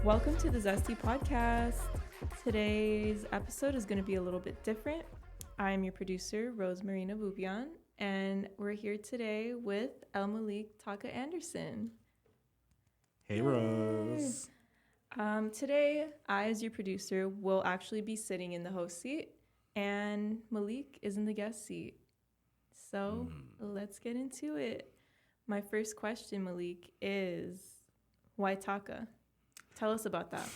Welcome to the Zesty Podcast. Today's episode is going to be a little bit different. I am your producer, Rose Marina Boubion, and we're here today with Malik, Taka Anderson. Hey, Rose. Today, I, as your producer, will actually be sitting in the host seat, and Malik is in the guest seat. So let's get into it. My first question, Malik, is why Taka? Tell us about that.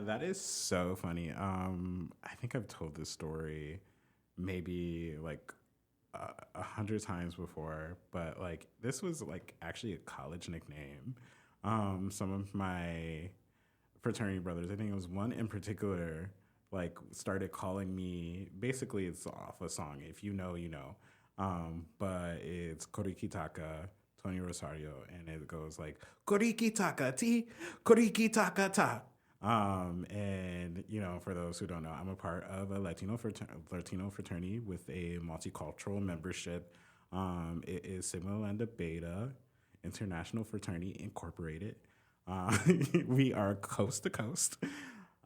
That is so funny. I think I've told this story maybe like 100 times before, but like this was like actually a college nickname. Some of my fraternity brothers, I think it was one in particular, like started calling me. Basically, it's off a song. If you know, you know. But it's Koriki Taka, Tony Rosario, and it goes like Koriki Taka T, Koriki Taka Ta. And you know, for those who don't know, I'm a part of a Latino fraternity with a multicultural membership. It is Sigma Lambda Beta International Fraternity Incorporated. We are coast to coast.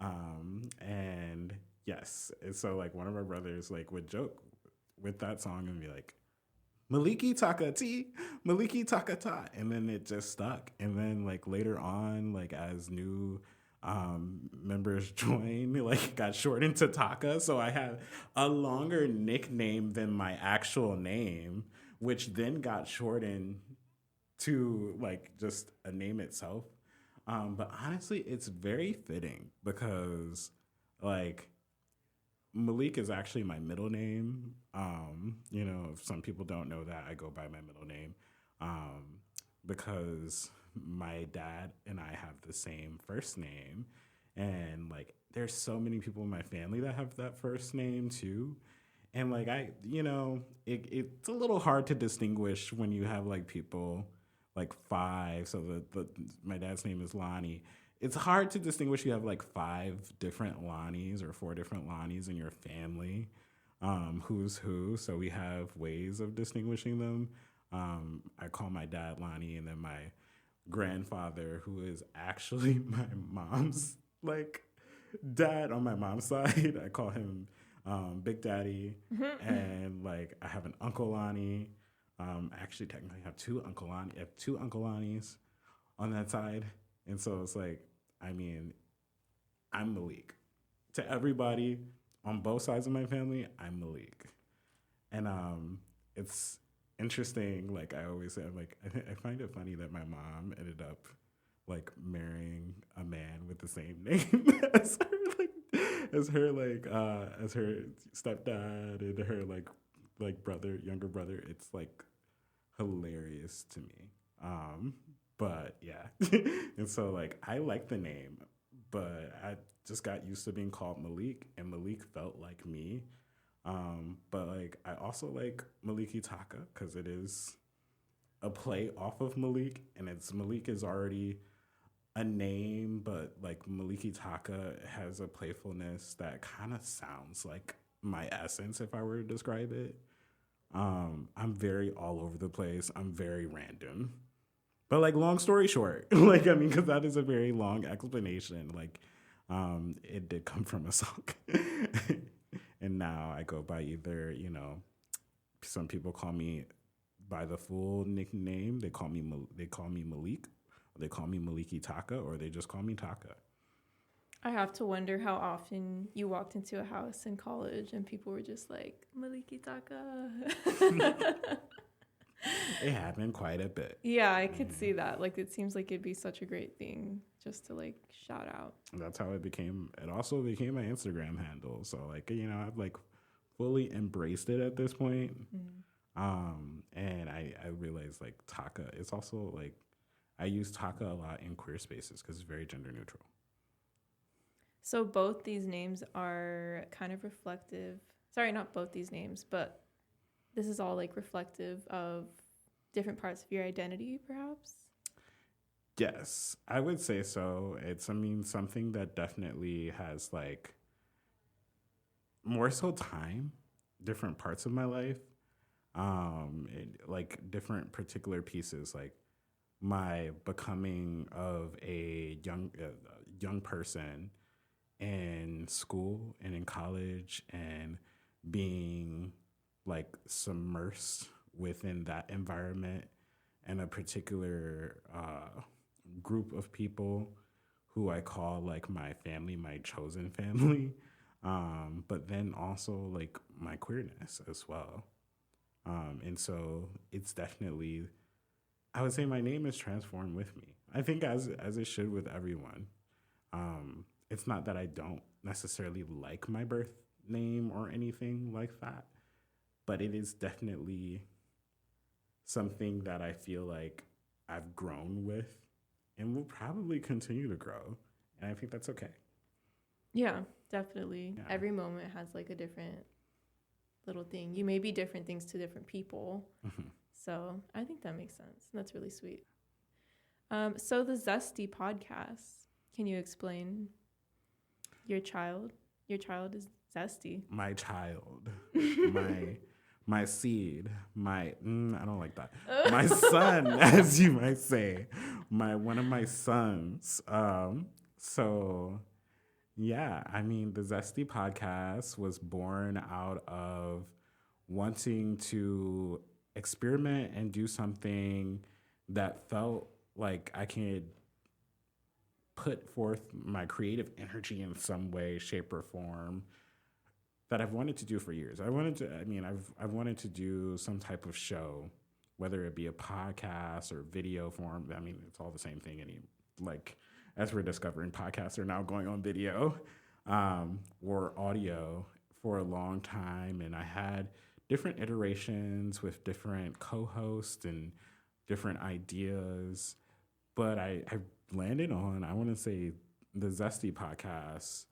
And yes, and so like one of our brothers like would joke with that song and be like, Maliki Taka T, Maliki Taka Ta, and then it just stuck. And then like later on, like as new members joined, like got shortened to Taka, so I had a longer nickname than my actual name, which then got shortened to like just a name itself. But honestly, it's very fitting because like Malik is actually my middle name. You know, if some people don't know that, I go by my middle name because my dad and I have the same first name. And like, there's so many people in my family that have that first name too. And like, it's a little hard to distinguish when you have like people like five. So my dad's name is Lonnie. It's hard to distinguish. You have like 5 different Lonnies or 4 different Lonnies in your family. Who's who. So we have ways of distinguishing them. I call my dad Lonnie, and then my grandfather, who is actually my mom's like dad on my mom's side, I call him Big Daddy. And like I have an Uncle Lonnie. Actually, technically, I have 2 Uncle Lonnie. I have 2 Uncle Lonnies on that side. And so it's like, I mean, I'm Malik. To everybody on both sides of my family, I'm Malik. And it's interesting, like I always say, like I find it funny that my mom ended up like marrying a man with the same name as her stepdad and her like brother, younger brother. It's like hilarious to me. But yeah. And so like I like the name, but I just got used to being called Malik, and Malik felt like me. But like I also like Maliki Taka because it is a play off of Malik, and Malik is already a name, but like Maliki Taka has a playfulness that kind of sounds like my essence if I were to describe it. I'm very all over the place. I'm very random. But like long story short, like I mean, because that is a very long explanation. Like, it did come from a song, and now I go by either, you know, some people call me by the full nickname. They call me Malik, or they call me Maliki Taka, or they just call me Taka. I have to wonder how often you walked into a house in college and people were just like, Maliki Taka. It happened quite a bit. Yeah, I could see that. Like, it seems like it'd be such a great thing just to like shout out. That's how it became. It also became my Instagram handle. So like, you know, I've like fully embraced it at this point. And I realized like Taka, it's also like, I use Taka a lot in queer spaces because it's very gender neutral. So both these names are kind of reflective. Sorry, not both these names, but this is all like reflective of different parts of your identity, perhaps? Yes, I would say so. It's, I mean, something that definitely has like more so time, different parts of my life, like different particular pieces. Like my becoming of a young person in school and in college and being like submersed within that environment and a particular group of people who I call like my family, my chosen family, but then also like my queerness as well. And so it's definitely, I would say my name is transformed with me. I think as it should with everyone. It's not that I don't necessarily like my birth name or anything like that, but it is definitely something that I feel like I've grown with and will probably continue to grow. And I think that's okay. Yeah, definitely. Yeah. Every moment has like a different little thing. You may be different things to different people. Mm-hmm. So I think that makes sense. That's really sweet. So the Zesty Podcast, can you explain your child? Your child is Zesty. My child, my seed, I don't like that. My son, as you might say, one of my sons. So yeah, I mean, the Zesty Podcast was born out of wanting to experiment and do something that felt like I could put forth my creative energy in some way, shape, or form that I've wanted to do for years. I've wanted to do some type of show, whether it be a podcast or video form. I mean, it's all the same thing. As we're discovering, podcasts are now going on video or audio for a long time. And I had different iterations with different co-hosts and different ideas. But I landed on, I want to say, the Zesty Podcast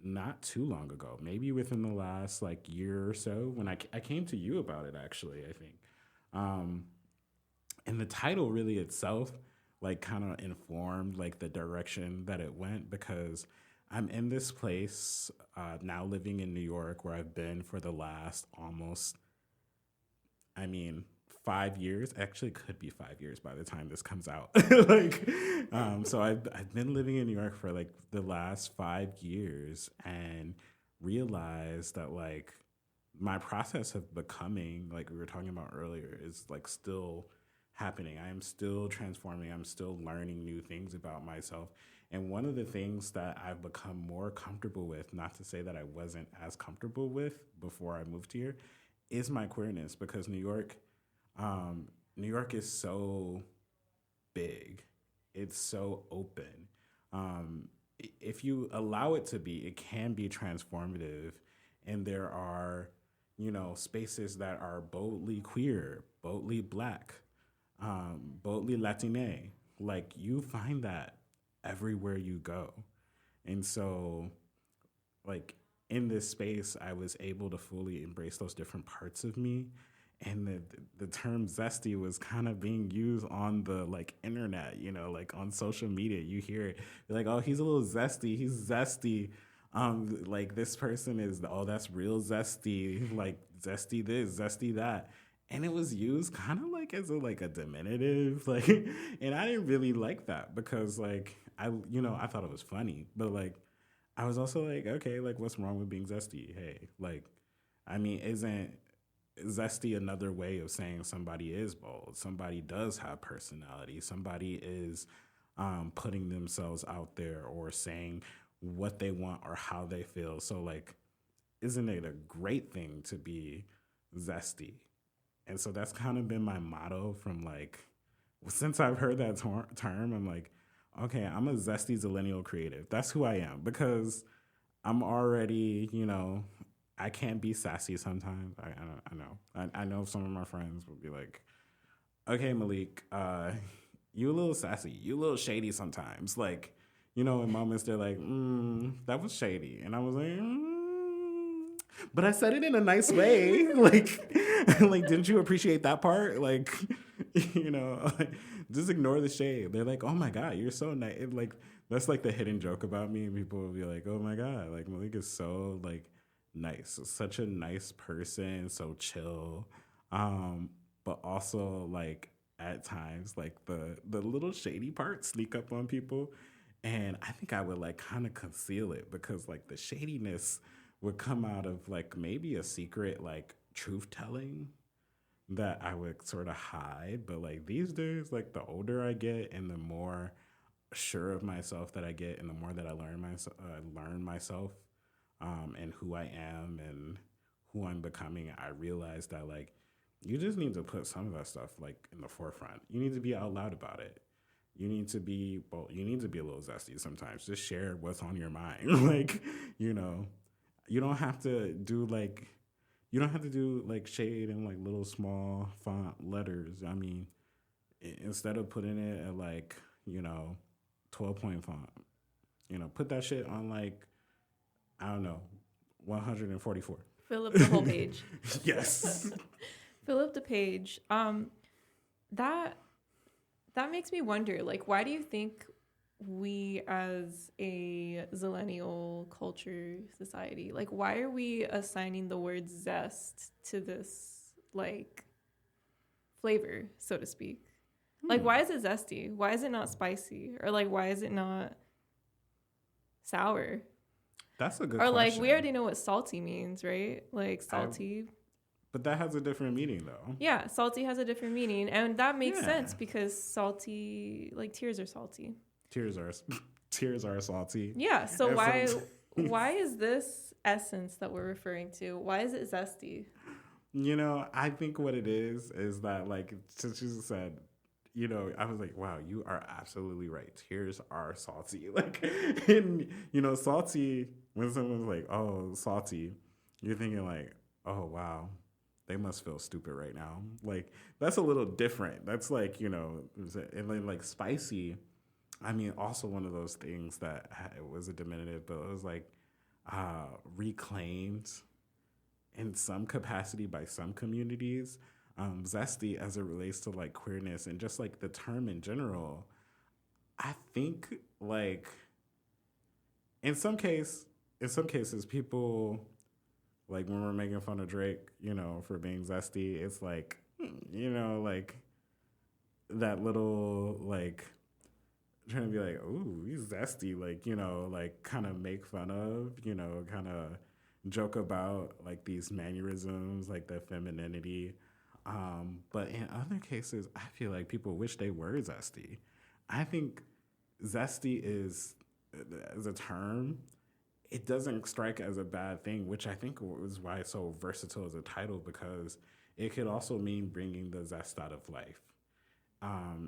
not too long ago, maybe within the last like year or so, when I came to you about it, actually, I think. And the title really itself like kind of informed like the direction that it went, because I'm in this place now living in New York where I've been for the last almost, 5 years. Actually could be 5 years by the time this comes out. So I've been living in New York for like the last 5 years and realized that like my process of becoming, like we were talking about earlier, is like still happening. I am still transforming. I'm still learning new things about myself. And one of the things that I've become more comfortable with, not to say that I wasn't as comfortable with before I moved here, is my queerness, because New York is so big. It's so open. If you allow it to be, it can be transformative. And there are, spaces that are boldly queer, boldly Black, boldly Latine. Like, you find that everywhere you go. And so, like, in this space, I was able to fully embrace those different parts of me. And the term zesty was kind of being used on the like internet, like on social media. You hear it, you're like, oh, he's a little zesty. He's zesty. Like this person is, oh, that's real zesty. Like zesty this, zesty that. And it was used kind of like as a diminutive, like, and I didn't really like that, because like I thought it was funny, but like I was also like, okay, like what's wrong with being zesty? Hey, like, isn't zesty another way of saying somebody is bold, somebody does have personality, somebody is putting themselves out there or saying what they want or how they feel? So like, isn't it a great thing to be zesty? And so that's kind of been my motto from like, since I've heard that term, I'm like, okay, I'm a zesty zillennial creative. That's who I am, because I'm already, I can't be sassy sometimes. I know. I know some of my friends would be like, okay, Malik, you a little sassy. You a little shady sometimes. Like, in moments they're like, that was shady. And I was like, but I said it in a nice way. like, didn't you appreciate that part? Like, just ignore the shade. They're like, oh my God, you're so nice. Like, that's like the hidden joke about me. People will be like, oh my God, like Malik is so like nice, such a nice person, so chill, but also like at times, like the little shady parts sneak up on people. And I think I would like kind of conceal it because like the shadiness would come out of like maybe a secret like truth telling that I would sort of hide. But like these days, like the older I get and the more sure of myself that I get and the more that I learn myself and who I am and who I'm becoming, I realize that like you just need to put some of that stuff like in the forefront. You need to be out loud about it. You need to be you need to be a little zesty sometimes. Just share what's on your mind. Like, you know, you don't have to do like shade in like little small font letters. I mean, instead of putting it at like, 12-point font, put that shit on like, I don't know, 144. Fill up the whole page. Yes. Fill up the page. That makes me wonder, like, why do you think we as a zillennial culture society, like, why are we assigning the word zest to this, like, flavor, so to speak? Like, why is it zesty? Why is it not spicy? Or, like, why is it not sour? That's a good question. Or, like, question. we already know what salty means, right? Like, salty. But that has a different meaning, though. Yeah, salty has a different meaning. And that makes sense because salty, like, tears are salty. Tears are salty. Yeah, so why is this essence that we're referring to, why is it zesty? I think what it is that, like, since you said, I was like, wow, you are absolutely right. Tears are salty. Like, and, salty, when someone's like, oh, salty, you're thinking like, oh, wow, they must feel stupid right now. Like, that's a little different. That's like, and then like spicy, I mean, also one of those things that it was a diminutive, but it was like reclaimed in some capacity by some communities. Zesty as it relates to like queerness and just like the term in general, I think like in some cases people, like when we're making fun of Drake, for being zesty, it's like, like that little like trying to be like, ooh, he's zesty, like, like kind of make fun of, kind of joke about like these mannerisms, like the femininity. But in other cases, I feel like people wish they were zesty. I think zesty is, as a term, it doesn't strike as a bad thing, which I think is why it's so versatile as a title, because it could also mean bringing the zest out of life.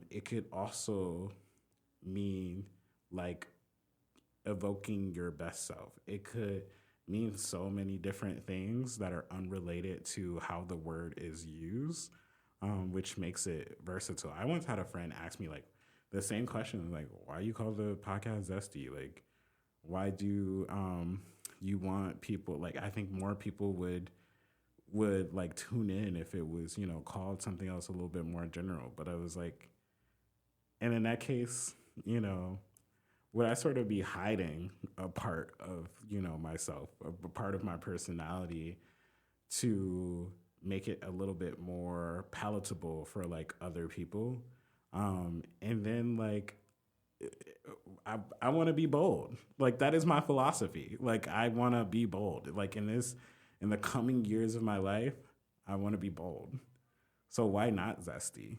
It could also mean like evoking your best self. It could mean so many different things that are unrelated to how the word is used, which makes it versatile. I once had a friend ask me like the same question, like, why you call the podcast Zesty? Like, why do you want people, like, I think more people would like tune in if it was, called something else a little bit more general. But I was like, and in that case, would I sort of be hiding a part of, myself, a part of my personality to make it a little bit more palatable for like other people? And then like, I want to be bold. Like, that is my philosophy. Like, I want to be bold. Like in the coming years of my life, I want to be bold. So why not zesty?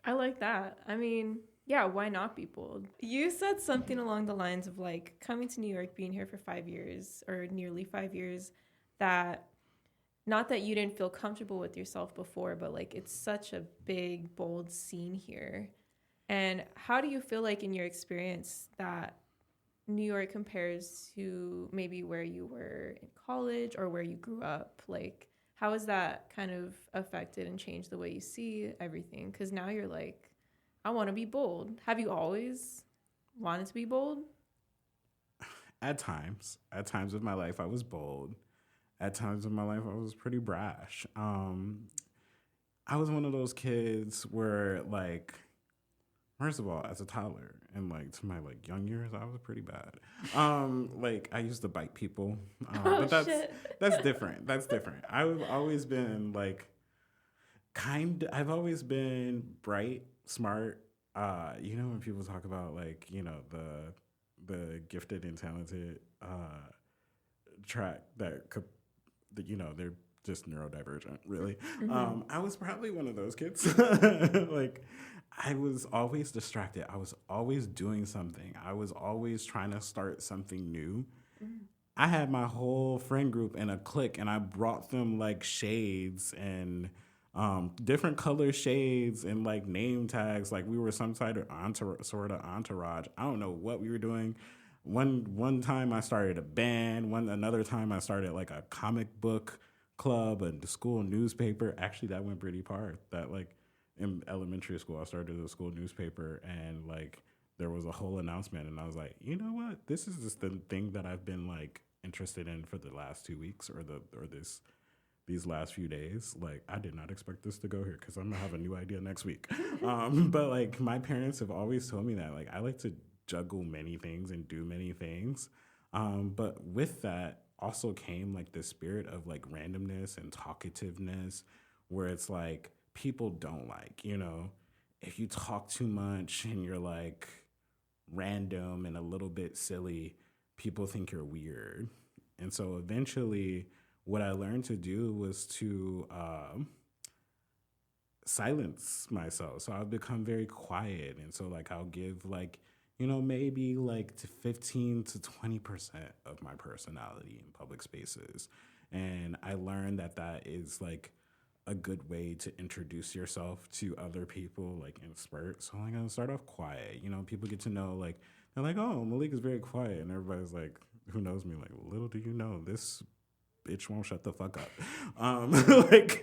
I like that. I mean, yeah, why not be bold? You said something along the lines of like coming to New York, being here for 5 years or nearly 5 years, that not that you didn't feel comfortable with yourself before, but like it's such a big, bold scene here. And how do you feel like in your experience that New York compares to maybe where you were in college or where you grew up? Like, how has that kind of affected and changed the way you see everything? Because now you're like, I want to be bold. Have you always wanted to be bold? At times of my life, I was bold. At times of my life, I was pretty brash. I was one of those kids where, like, first of all, as a toddler and like to my like young years, I was pretty bad. Like I used to bite people, but that's different. That's different. I've always been like, I've always been bright, smart. When people talk about like, the gifted and talented track that could, they're just neurodivergent, really. Mm-hmm. I was probably one of those kids. Like, I was always distracted. I was always doing something. I was always trying to start something new. Mm. I had my whole friend group in a clique, and I brought them like shades and different color shades and like name tags. Like we were some sort of entourage. I don't know what we were doing. One time I started a band. Another time I started like a comic book club and the school newspaper. Actually, that went pretty far. That like in elementary school, I started a school newspaper, and like there was a whole announcement, and I was like, you know what? This is just the thing that I've been like interested in for the last 2 weeks or these last few days. Like, I did not expect this to go here because I'm gonna have a new idea next week. But like my parents have always told me that like I like to juggle many things and do many things. But with that also came like the spirit of like randomness and talkativeness, where it's like people don't like, if you talk too much and you're like random and a little bit silly, people think you're weird. And so eventually, what I learned to do was to silence myself. So I've become very quiet. And so, like, I'll give, like, maybe like to 15 to 20% of my personality in public spaces. And I learned that is like a good way to introduce yourself to other people, like in spurts. So like I'll start off quiet. People get to know, like, they're like, oh, Malik is very quiet. And everybody's like, who knows me? Like, little do you know, this bitch won't shut the fuck up. Like,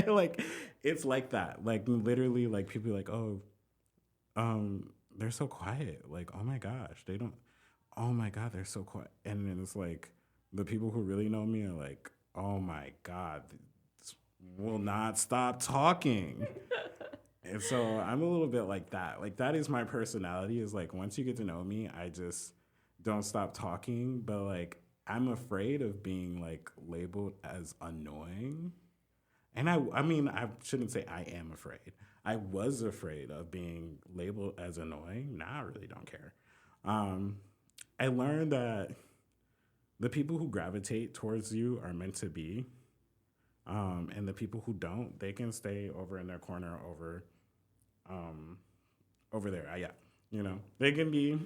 like it's like that. Like literally, like people are like, oh, they're so quiet. Like, oh my gosh, they don't. Oh my god, they're so quiet. And then it's like the people who really know me are like, oh my god, this will not stop talking. And so I'm a little bit like that. Like that is my personality. Is like once you get to know me, I just don't stop talking. But like I'm afraid of being like labeled as annoying. And I mean, I shouldn't say I am afraid. I was afraid of being labeled as annoying. Now I really don't care. I learned that the people who gravitate towards you are meant to be. And the people who don't, they can stay over in their corner over there. They can be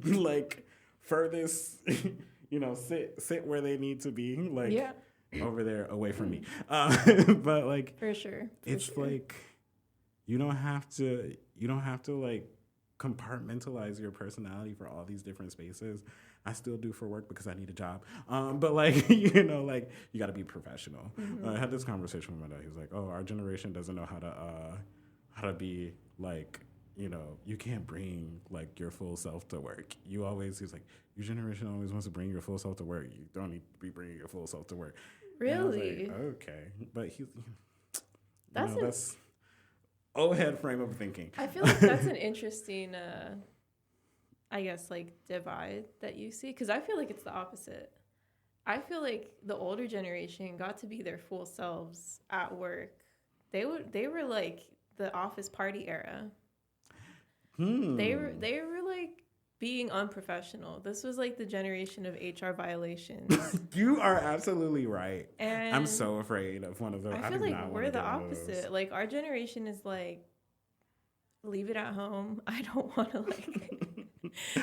like furthest, sit where they need to be. Like, yeah. Over there away from me. But like for sure. It's like you don't have to like compartmentalize your personality for all these different spaces. I still do for work because I need a job. But like, like you got to be professional. Mm-hmm. I had this conversation with my dad. He was like, "Oh, our generation doesn't know how to be like, you can't bring like your full self to work. He's like, your generation always wants to bring your full self to work. You don't need to be bringing your full self to work." Really? Like, okay, but that's old head frame of thinking. I feel like that's an interesting, I guess, like divide that you see, because I feel like it's the opposite. I feel like the older generation got to be their full selves at work. They were like the office party era. They were like being unprofessional. This was like the generation of HR violations. You are absolutely right. And I'm so afraid of one of those. I feel like we're the opposite. Like our generation is like, leave it at home. I don't want to like.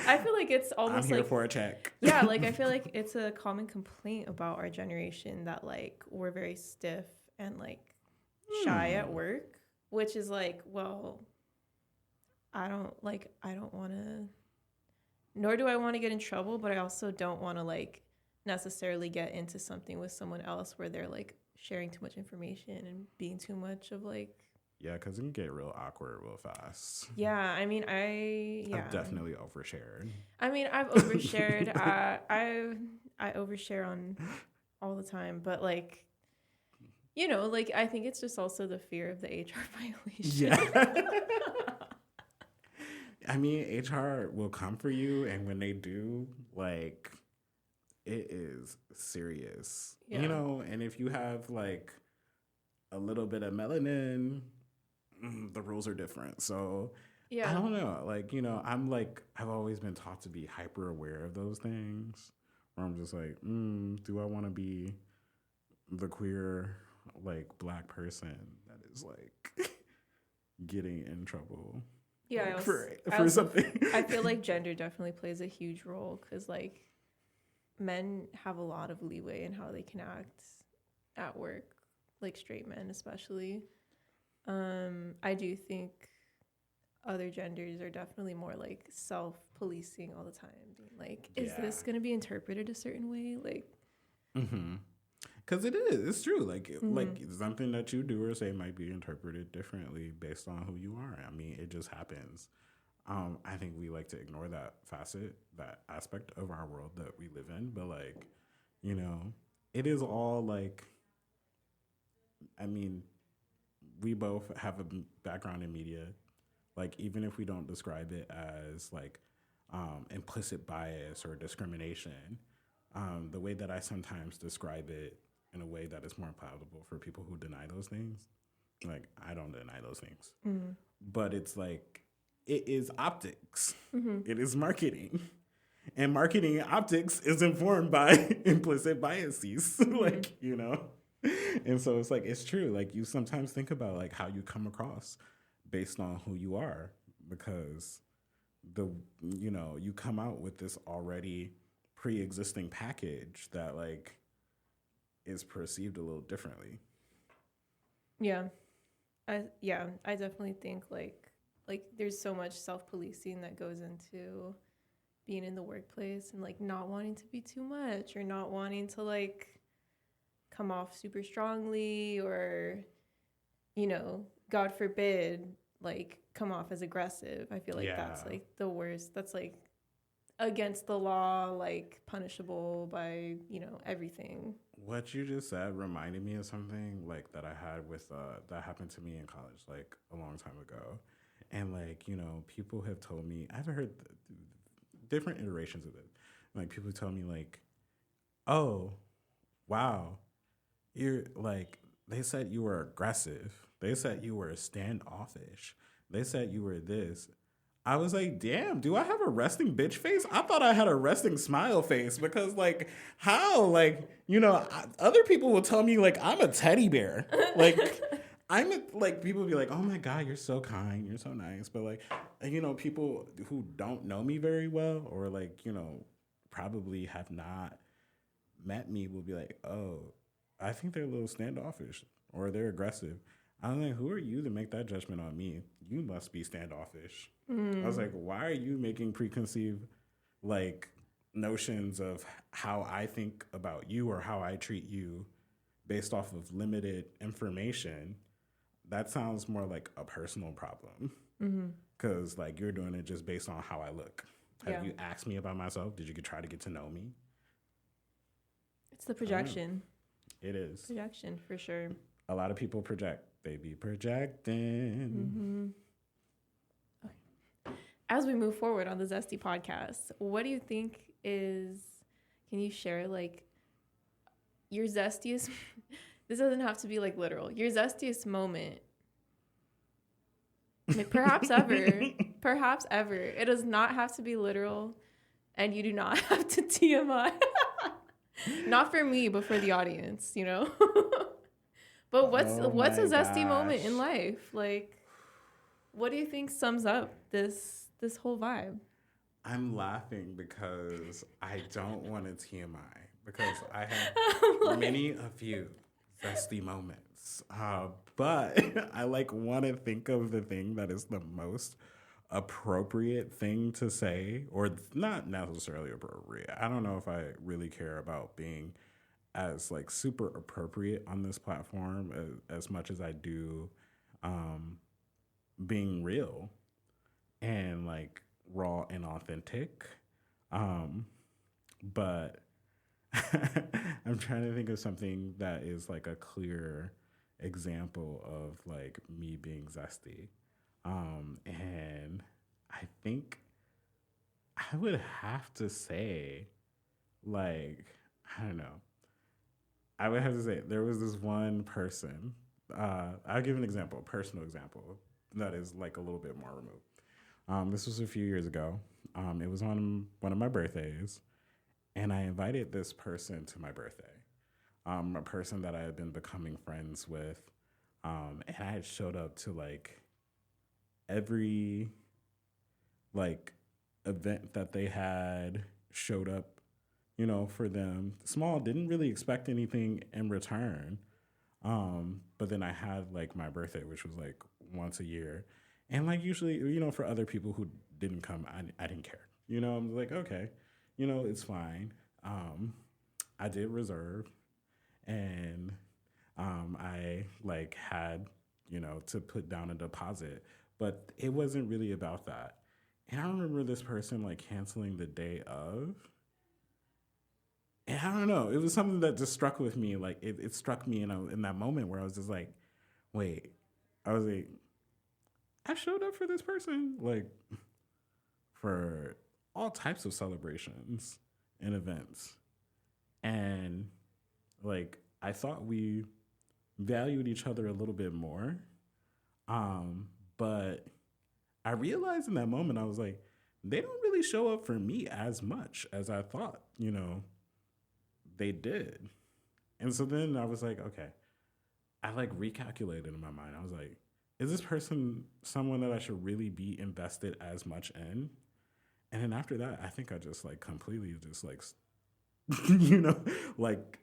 I feel like it's almost I'm here for a check. Yeah, like I feel like it's a common complaint about our generation that like we're very stiff and like shy at work, which is like, well, I don't want to. Nor do I want to get in trouble, but I also don't want to like necessarily get into something with someone else where they're like sharing too much information and being too much of like. Yeah, because it can get real awkward real fast. Yeah, I mean, I've definitely overshared. I mean, I've overshared. I overshare on all the time, but like, like I think it's just also the fear of the HR violation. Yeah. I mean, HR will come for you, and when they do, like, it is serious. Yeah. And if you have, like, a little bit of melanin, the rules are different. So Yeah. I don't know. Like, you know, I've always been taught to be hyper aware of those things. Where I'm just like, do I want to be the queer, like, Black person that is like getting in trouble? Yeah, like, for something. I feel like gender definitely plays a huge role because, like, men have a lot of leeway in how they can act at work, like straight men especially. I do think other genders are definitely more like self-policing all the time, being like, is this going to be interpreted a certain way? Like, because it's true. Like, like something that you do or say might be interpreted differently based on who you are. I mean, it just happens. I think we like to ignore that facet, that aspect of our world that we live in. But, like, you know, it is all like, I mean, we both have a background in media. Like, even if we don't describe it as like implicit bias or discrimination, the way that I sometimes describe it in a way that is more palatable for people who deny those things, like, I don't deny those things, but it's like, it is optics. It is marketing. And marketing and optics is informed by implicit biases, like, you know? And so it's like, it's true. Like, you sometimes think about like how you come across based on who you are, because you come out with this already pre-existing package that like is perceived a little differently. Yeah. I definitely think like there's so much self-policing that goes into being in the workplace and like not wanting to be too much or not wanting to like come off super strongly or, you know, God forbid, like come off as aggressive. I feel like that's like the worst. That's like against the law, like punishable by, you know, everything. What you just said reminded me of something like that I had with that happened to me in college like a long time ago. And like, you know, people have told me, I've heard different iterations of it. Like, people tell me like, oh, wow, you're like, they said you were aggressive. They said you were standoffish. They said you were this. I was like, damn, do I have a resting bitch face? I thought I had a resting smile face because, like, how? Like, you know, other people will tell me, like, I'm a teddy bear. Like, people be like, oh, my God, you're so kind. You're so nice. But, like, you know, people who don't know me very well or, like, you know, probably have not met me will be like, oh, I think they're a little standoffish or they're aggressive. I'm like, who are you to make that judgment on me? You must be standoffish. I was like, why are you making preconceived, like, notions of how I think about you or how I treat you based off of limited information? That sounds more like a personal problem. Because, like, you're doing it just based on how I look. Have you asked me about myself? Did you try to get to know me? It's the projection. It is. Projection, for sure. A lot of people project. They be projecting. Okay. As we move forward on the Zesty podcast, what do you think is, can you share like your zestiest, this doesn't have to be like literal, your zestiest moment, like perhaps ever, it does not have to be literal and you do not have to TMI. Not for me, but for the audience, you know? But what's a zesty moment in life? Like, what do you think sums up this whole vibe? I'm because I don't want to TMI because I have many a few zesty moments. But I like want to think of the thing that is the most appropriate thing to say, or not necessarily appropriate. I don't know if I really care about being as like super appropriate on this platform as much as I do being real and like raw and authentic. But I'm trying to think of something that is like a clear example of like me being zesty. And I think I would have to say, like, I don't know. I would have to say there was this one person I'll give an example, a personal example that is like a little bit more removed. This was a few years ago. It was on one of my birthdays, and I invited this person to my birthday. A person that I had been becoming friends with, and I had showed up to like every like event that they had showed up, for them. Small, didn't really expect anything in return. But then I had like my birthday, which was like once a year. And like usually, for other people who didn't come, I didn't care. I'm like, okay, it's fine. I did reserve, and I like had, to put down a deposit, but it wasn't really about that. And I remember this person like canceling the day of. And I don't know. It was something that just struck with me. Like it struck me in that moment where I was just like, wait. I was like, I showed up for this person, like for all types of celebrations and events. And like I thought we valued each other a little bit more. But I realized in that moment, I was like, they don't really show up for me as much as I thought, they did. And so then I was like, okay, I like recalculated in my mind. I was like, is this person someone that I should really be invested as much in? And then after that, I think I just like completely just like, like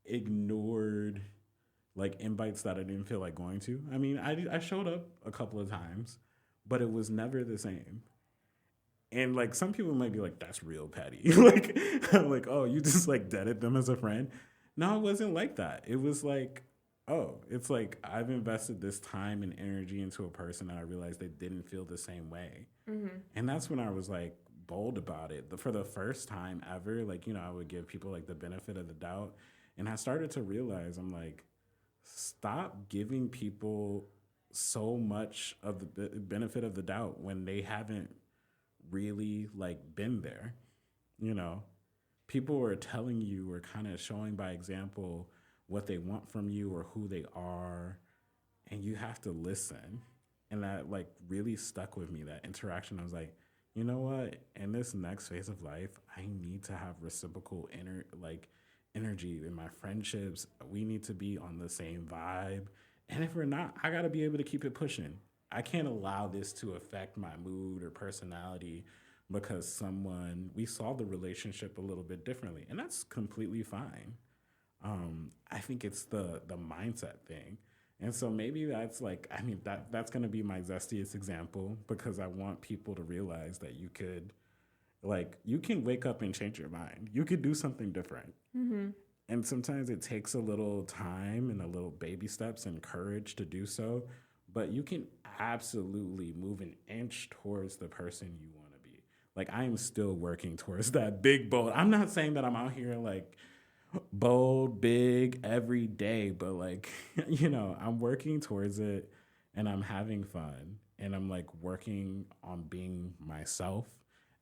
ignored like invites that I didn't feel like going to. I mean, I showed up a couple of times, but it was never the same. And like some people might be like, that's real petty. Like, I'm like, oh, you just like deaded them as a friend. No, it wasn't like that. It was like, oh, it's like I've invested this time and energy into a person and I realized they didn't feel the same way. Mm-hmm. And that's when I was like bold about it. For the first time ever, like, I would give people like the benefit of the doubt. And I started to realize, I'm like, stop giving people so much of the benefit of the doubt when they haven't really like been there. People are telling you or kind of showing by example what they want from you or who they are, and you have to listen. And that like really stuck with me, that interaction. I was like, you know what, in this next phase of life, I need to have reciprocal energy in my friendships. We need to be on the same vibe, and if we're not, I got to be able to keep it pushing. I can't allow this to affect my mood or personality because we saw the relationship a little bit differently, and that's completely fine. I think it's the mindset thing. And so maybe that's like, I mean, that's going to be my zestiest example, because I want people to realize that you can wake up and change your mind. You could do something different. Mm-hmm. And sometimes it takes a little time and a little baby steps and courage to do so. But you can absolutely move an inch towards the person you want to be. Like, I am still working towards that big, bold. I'm not saying that I'm out here like bold, big every day, but like, I'm working towards it and I'm having fun. And I'm like working on being myself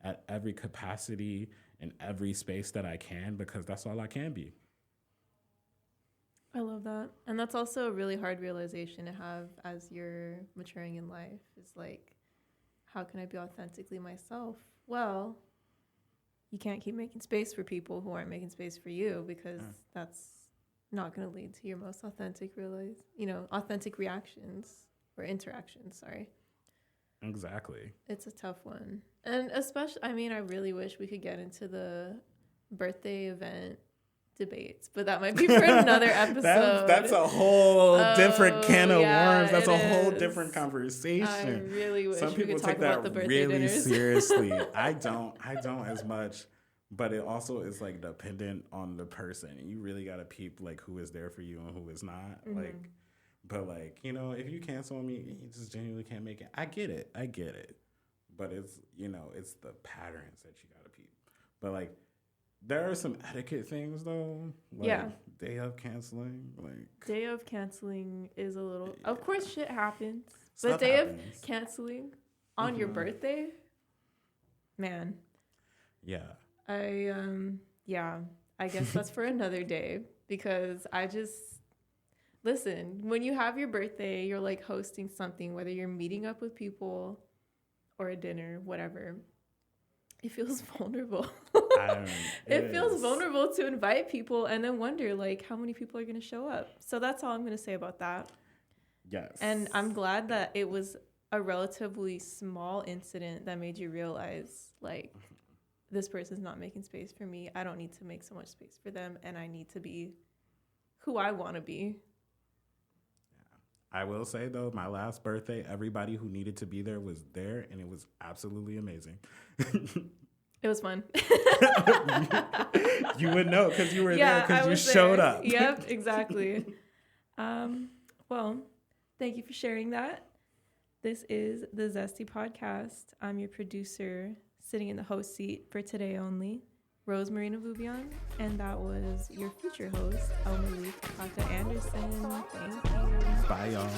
at every capacity and every space that I can, because that's all I can be. I love that. And that's also a really hard realization to have as you're maturing in life, is like, how can I be authentically myself? Well, you can't keep making space for people who aren't making space for you, because that's not going to lead to your most authentic authentic reactions or interactions. Sorry. Exactly. It's a tough one. And especially, I mean, I really wish we could get into the birthday event debates, but that might be for another episode. That's a whole different can of worms. That's a whole different conversation. I really wish some people take that really seriously. I don't as much, but it also is like dependent on the person. You really got to peep like who is there for you and who is not. Mm-hmm. Like, but like, if you cancel on me, you just genuinely can't make it. I get it. But it's, it's the patterns that you got to peep. But like, there are some etiquette things though. Like day of canceling. Day of canceling is a little, of course shit happens. But day of canceling on your birthday, man. Yeah. I guess that's for another day, because listen, when you have your birthday, you're like hosting something, whether you're meeting up with people or a dinner, whatever. It feels vulnerable. It feels vulnerable to invite people and then wonder like how many people are going to show up. So that's all I'm going to say about that. Yes. And I'm glad that it was a relatively small incident that made you realize like this person's not making space for me. I don't need to make so much space for them, and I need to be who I want to be. I will say, though, my last birthday, everybody who needed to be there was there, and it was absolutely amazing. It was fun. You would know because you were there because you showed up. Yep, exactly. Well, thank you for sharing that. This is the Zesty Podcast. I'm your producer, sitting in the host seat for today only, Rose Marina Boubion, and that was your future host, Malik, Taka Anderson. Thank you. Bye, y'all.